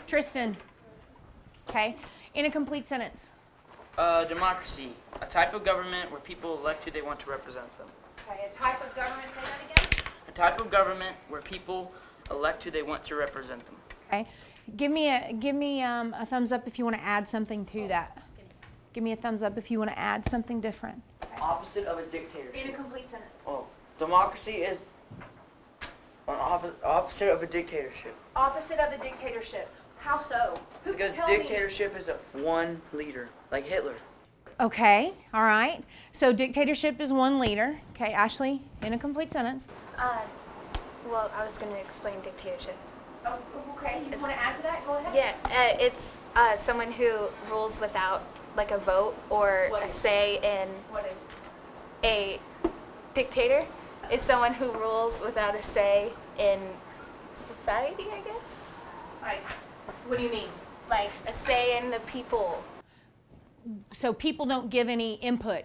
Tristan. Okay. In a complete sentence. Democracy, a type of government where people elect who they want to represent them. Okay, a type of government, say that again. A type of government where people elect who they want to represent them. Okay. Give me a thumbs up if you want to add something to that. Give me a thumbs up if you want to add something different. Okay. Opposite of a dictatorship. In a complete sentence. Oh, democracy is an opposite of a dictatorship. Opposite of a dictatorship. How so? Because dictatorship is one leader, like Hitler. Okay, all right. So dictatorship is one leader. Okay, Ashley, in a complete sentence. Well, I was going to explain dictatorship. Oh, okay. You want to add to that? Go ahead. Yeah, it's someone who rules without like a vote or a say in. What is? A dictator is someone who rules without a say in society, I guess. Like, what do you mean? Like a say in the people. So people don't give any input.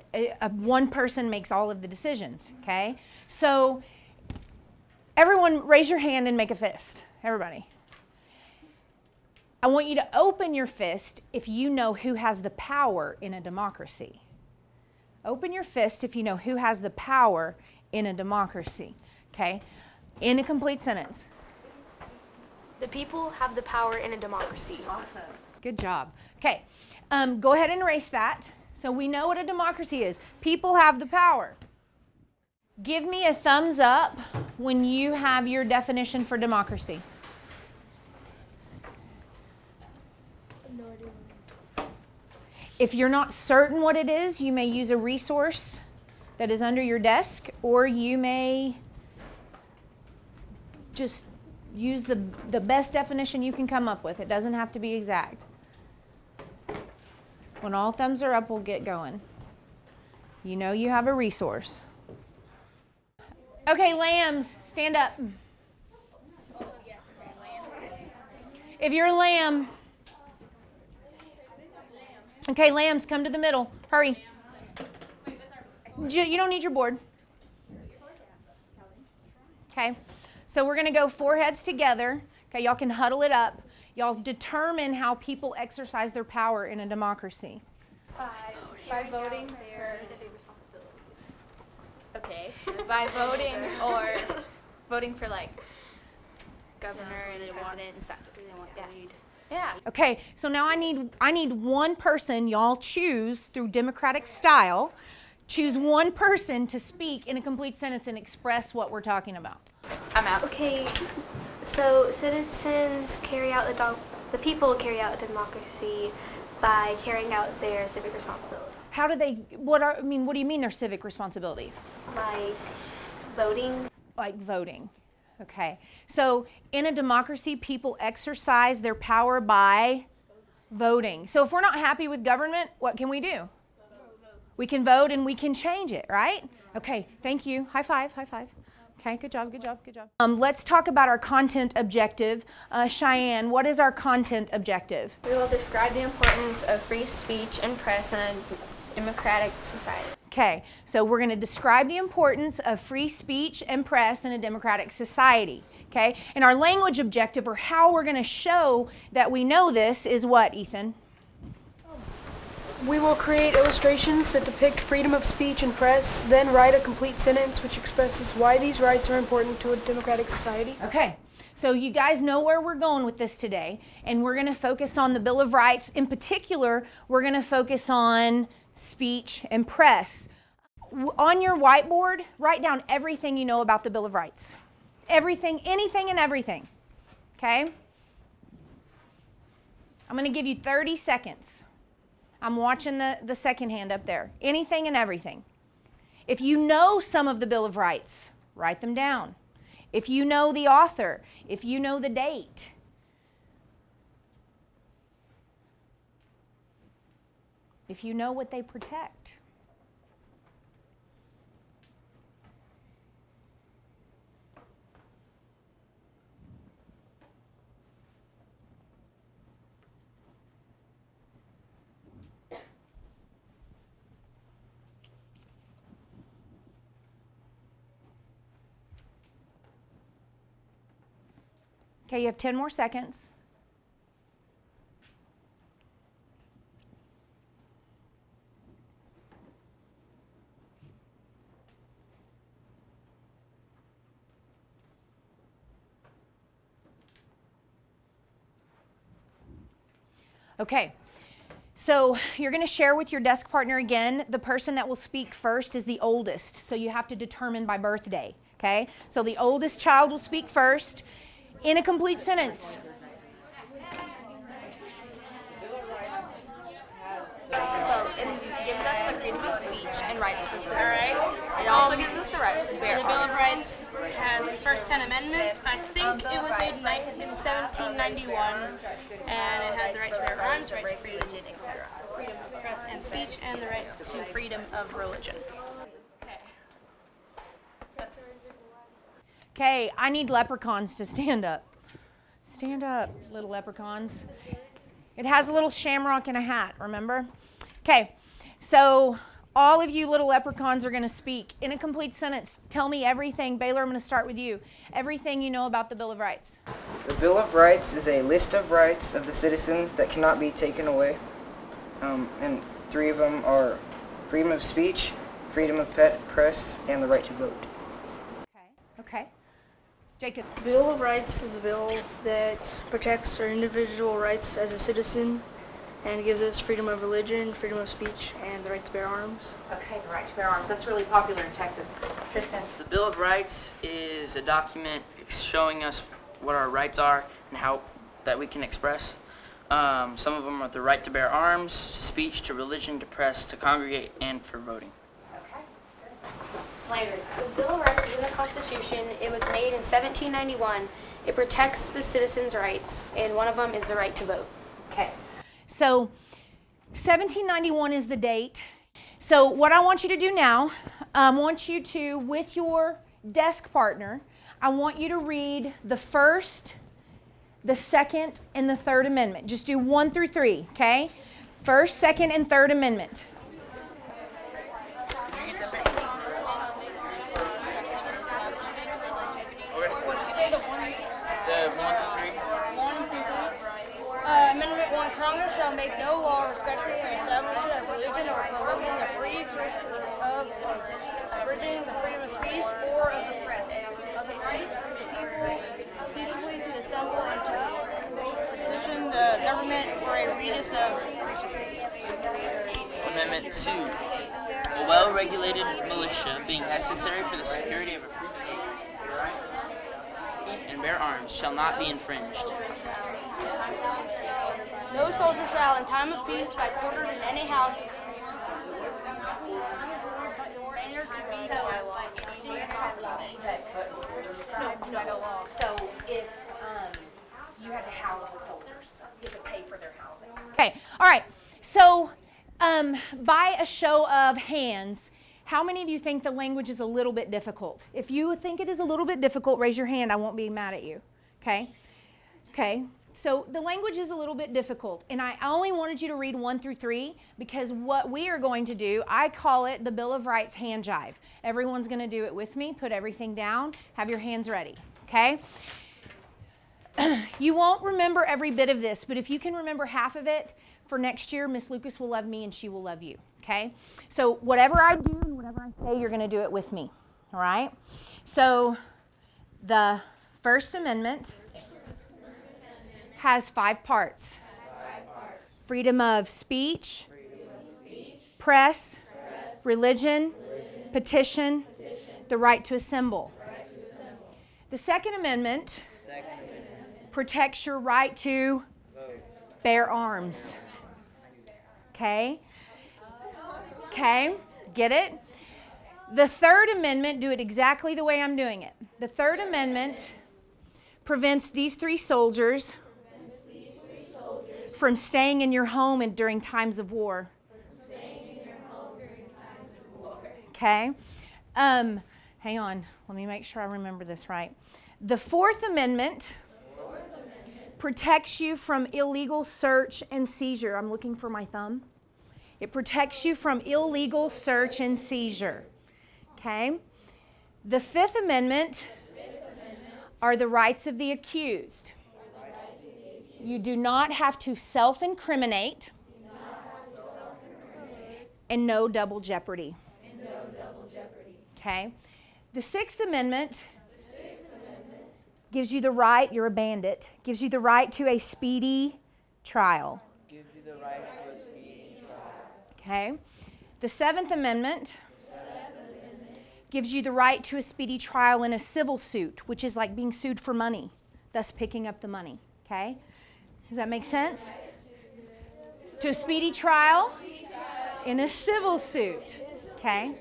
One person makes all of the decisions, okay? So everyone raise your hand and make a fist. Everybody. I want you to open your fist if you know who has the power in a democracy. Open your fist if you know who has the power in a democracy, okay? In a complete sentence. The people have the power in a democracy. Awesome. Good job. Okay, go ahead and erase that. So we know what a democracy is. People have the power. Give me a thumbs up when you have your definition for democracy. No idea. If you're not certain what it is, you may use a resource that is under your desk, or you may just use the best definition you can come up with. It doesn't have to be exact. When all thumbs are up, we'll get going. You know you have a resource. Okay, lambs, stand up. If you're a lamb. Okay, lambs, come to the middle. Hurry. You don't need your board. Okay, so we're going to go foreheads together. Okay, y'all can huddle it up. Y'all determine how people exercise their power in a democracy. By voting their civic responsibilities. Okay. By voting or voting for like governor and president and stuff. Yeah. Okay, so now I need one person, y'all choose through democratic style, choose one person to speak in a complete sentence and express what we're talking about. I'm out. Okay, so citizens carry out the people carry out democracy by carrying out their civic responsibility. How do they, what do you mean their civic responsibilities? Like voting. Like voting. Okay, so in a democracy, people exercise their power by voting. So if we're not happy with government, what can we do? We can vote and we can change it, right? Okay, thank you. High five, high five. Okay, good job, good job, good job. Let's talk about our content objective. Cheyenne, what is our content objective? We will describe the importance of free speech and press in a democratic society. Okay, so we're going to describe the importance of free speech and press in a democratic society. Okay, and our language objective, or how we're going to show that we know this, is what, Ethan? We will create illustrations that depict freedom of speech and press, then write a complete sentence which expresses why these rights are important to a democratic society. Okay, so you guys know where we're going with this today, and we're going to focus on the Bill of Rights. In particular, we're going to focus on speech and press. On your whiteboard, write down everything you know about the Bill of Rights. Everything, anything and everything. Okay? I'm going to give you 30 seconds. I'm watching the second hand up there. Anything and everything. If you know some of the Bill of Rights, write them down. If you know the author, if you know the date. If you know what they protect. Okay, you have 10 more seconds. Okay. So you're going to share with your desk partner again. The person that will speak first is the oldest, so you have to determine by birthday, okay? So the oldest child will speak first in a complete sentence. Rights to vote. It gives us the freedom of speech and rights for citizens. It also gives us the right to bear The Bill arms. of Rights has the first 10 amendments. I think it was made in 1791, and it has the right to bear arms, right to religion, etc. Freedom of press and speech, and the right to freedom of religion. Okay, I need leprechauns to stand up. Stand up, little leprechauns. It has a little shamrock and a hat, remember? Okay, so all of you little leprechauns are going to speak in a complete sentence. Tell me everything. Baylor, I'm going to start with you. Everything you know about the Bill of Rights. The Bill of Rights is a list of rights of the citizens that cannot be taken away. And 3 of them are freedom of speech, freedom of press, and the right to vote. Okay. Jacob. Bill of Rights is a bill that protects our individual rights as a citizen and gives us freedom of religion, freedom of speech, and the right to bear arms. Okay, the right to bear arms. That's really popular in Texas. Tristan. The Bill of Rights is a document showing us what our rights are and how that we can express. Some of them are the right to bear arms, to speech, to religion, to press, to congregate, and for voting. The Bill of Rights is in the Constitution. It was made in 1791. It protects the citizens' rights, and one of them is the right to vote. Okay. So 1791 is the date. So what I want you to do now, I want you to, with your desk partner, I want you to read the first, the second, and the third amendment. Just do 1 through 3, okay? First, second, and third amendment. Amendment 1, Congress shall make no law respecting the establishment of religion or prohibiting the free exertion of abridging the freedom of speech or of the press, of the right of the people peaceably to assemble and to petition the government for a redress of grievances. Amendment 2. A well-regulated militia being necessary for the security of a free state, the right to keep and bear arms shall not be infringed. No soldier shall, in time of peace, by quartered in any house, nor enter to be So if you had to house the soldiers, you had to pay for their housing. Okay, all right. So by a show of hands, how many of you think the language is a little bit difficult? If you think it is a little bit difficult, raise your hand. I won't be mad at you. Okay? Okay. So the language is a little bit difficult, and I only wanted you to read 1 through 3 because what we are going to do, I call it the Bill of Rights hand jive. Everyone's going to do it with me. Put everything down. Have your hands ready. Okay? You won't remember every bit of this, but if you can remember half of it, for next year, Miss Lucas will love me and she will love you. Okay? So whatever I do and whatever I say, you're going to do it with me. All right? So the First Amendment has 5 parts. Freedom of speech, press, religion, petition, the right to assemble. The Second Amendment protects your right to bear arms. Okay? Okay? Get it? The Third Amendment, do it exactly the way I'm doing it. The Third Amendment prevents these 3 soldiers from staying in your home and during times of war. Okay? Hang on. Let me make sure I remember this right. The Fourth Amendment protects you from illegal search and seizure. I'm looking for my thumb. It protects you from illegal search and seizure. Okay? The Fifth Amendment are the rights of the accused. You do not have to self-incriminate and no double jeopardy. Okay? The Sixth Amendment gives you the right, you're a bandit, gives you the right to a speedy trial. Okay. The 7th Amendment gives you the right to a speedy trial in a civil suit, which is like being sued for money, thus picking up the money. Okay? Does that make sense? To a speedy trial in a civil suit. Okay?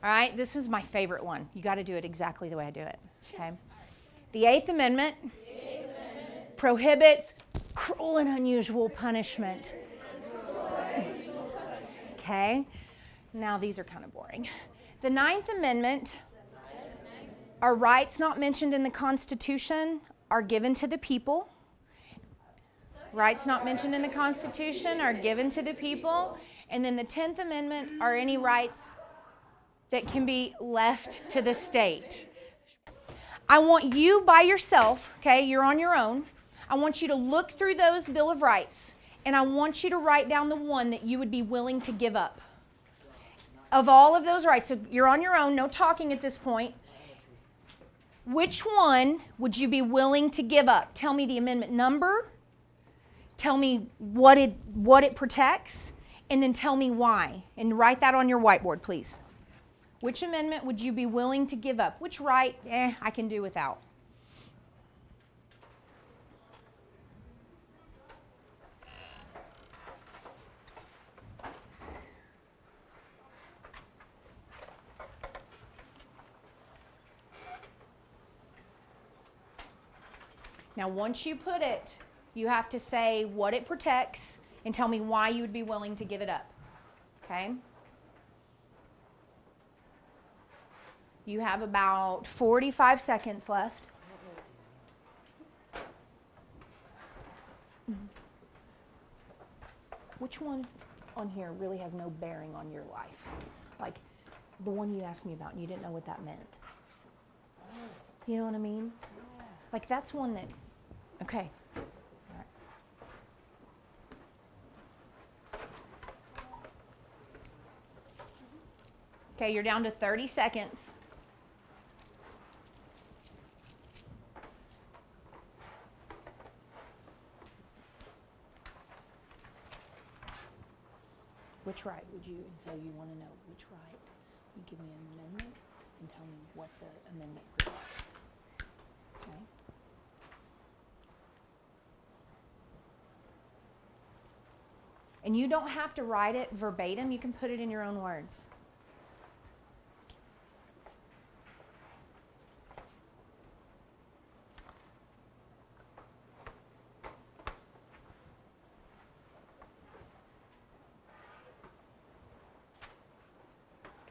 All right, this is my favorite one. You got to do it exactly the way I do it. Okay? The 8th Amendment prohibits cruel and unusual punishment. Okay? Now these are kind of boring. The 9th Amendment are rights not mentioned in the Constitution are given to the people. Rights not mentioned in the Constitution are given to the people. And then the 10th Amendment are any rights that can be left to the state. I want you by yourself, okay, you're on your own. I want you to look through those Bill of Rights, and I want you to write down the one that you would be willing to give up. Of all of those rights, so you're on your own, no talking at this point. Which one would you be willing to give up? Tell me the amendment number. Tell me what it protects, and then tell me why. And write that on your whiteboard, please. Which amendment would you be willing to give up? Which right, I can do without. Now, once you put it, you have to say what it protects and tell me why you would be willing to give it up. Okay? You have about 45 seconds left. Which one on here really has no bearing on your life? Like the one you asked me about and you didn't know what that meant. You know what I mean? Like that's one that, okay. All right. Okay, you're down to 30 seconds. Which right would you, and so you want to know which right. You give me an amendment and tell me what the amendment protects. Okay. And you don't have to write it verbatim. You can put it in your own words.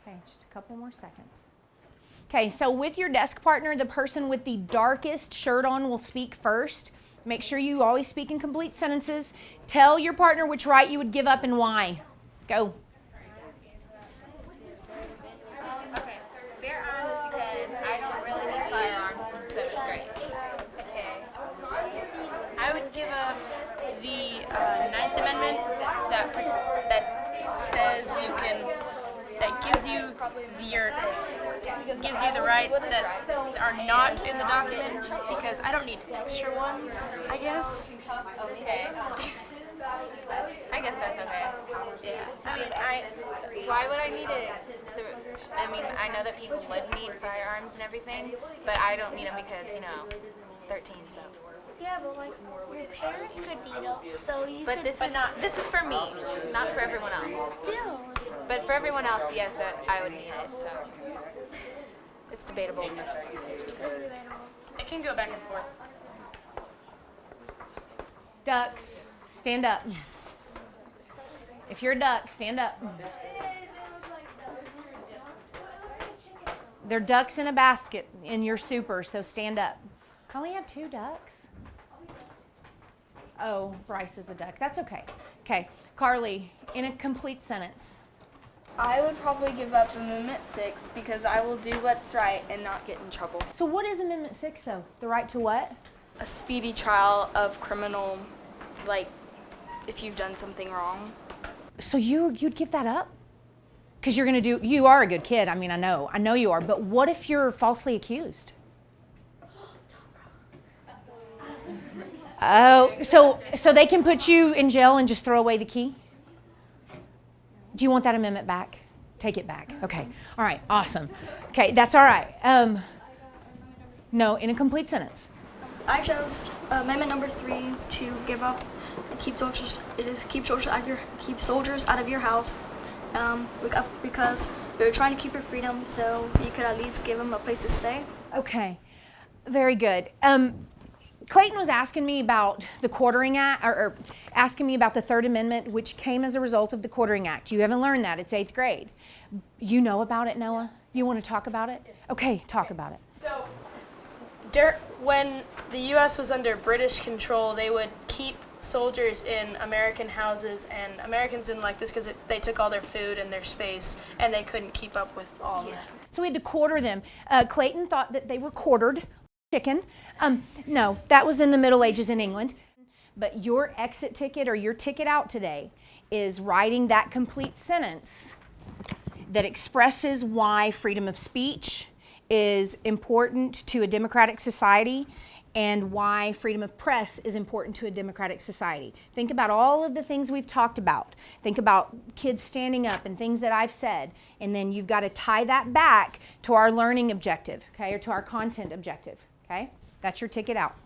Okay, just a couple more seconds. Okay, so with your desk partner, the person with the darkest shirt on will speak first. Make sure you always speak in complete sentences. Tell your partner which right you would give up and why. Go. Okay, bear arms because I don't really need firearms in 7th grade. Okay. I would give up the 9th Amendment that says you can, that gives you the rights that are not in the document, because I don't need extra ones, I guess. Okay. I guess that's okay. Yeah. I mean, why would I need it? I mean, I know that people would need firearms and everything, but I don't need them because, 13, so. Yeah, but like your parents could need them, so you But could. this is for me, not for everyone else. Still. But for everyone else, yes, I would need it, so. It's debatable. It can go back and forth. Ducks, stand up. Yes. If you're a duck, stand up. They're ducks in a basket in your super, so stand up. I only have 2 ducks. Oh, Bryce is a duck. That's okay. Okay, Carly, in a complete sentence. I would probably give up Amendment 6 because I will do what's right and not get in trouble. So what is Amendment 6, though? The right to what? A speedy trial of criminal, like, if you've done something wrong. So you'd give that up? Because you are a good kid. I mean, I know you are. But what if you're falsely accused? Oh, so they can put you in jail and just throw away the key? Do you want that amendment back? Take it back. Okay. All right. Awesome. Okay, that's all right. No, in a complete sentence. I chose amendment number 3 to give up, keep soldiers. It is keep soldiers out of your house, because they're trying to keep your freedom, so you could at least give them a place to stay. Okay. Very good. Clayton was asking me about the Quartering Act, or asking me about the Third Amendment, which came as a result of the Quartering Act. You haven't learned that. It's 8th grade. You know about it, Noah? You want to talk about it? Okay, talk about it. So, when the U.S. was under British control, they would keep soldiers in American houses, and Americans didn't like this because they took all their food and their space, and they couldn't keep up with all of it. So we had to quarter them. Clayton thought that they were quartered chicken. No, that was in the Middle Ages in England. But your exit ticket or your ticket out today is writing that complete sentence that expresses why freedom of speech is important to a democratic society and why freedom of press is important to a democratic society. Think about all of the things we've talked about. Think about kids standing up and things that I've said, and then you've got to tie that back to our learning objective, okay, or to our content objective, okay? That's your ticket out.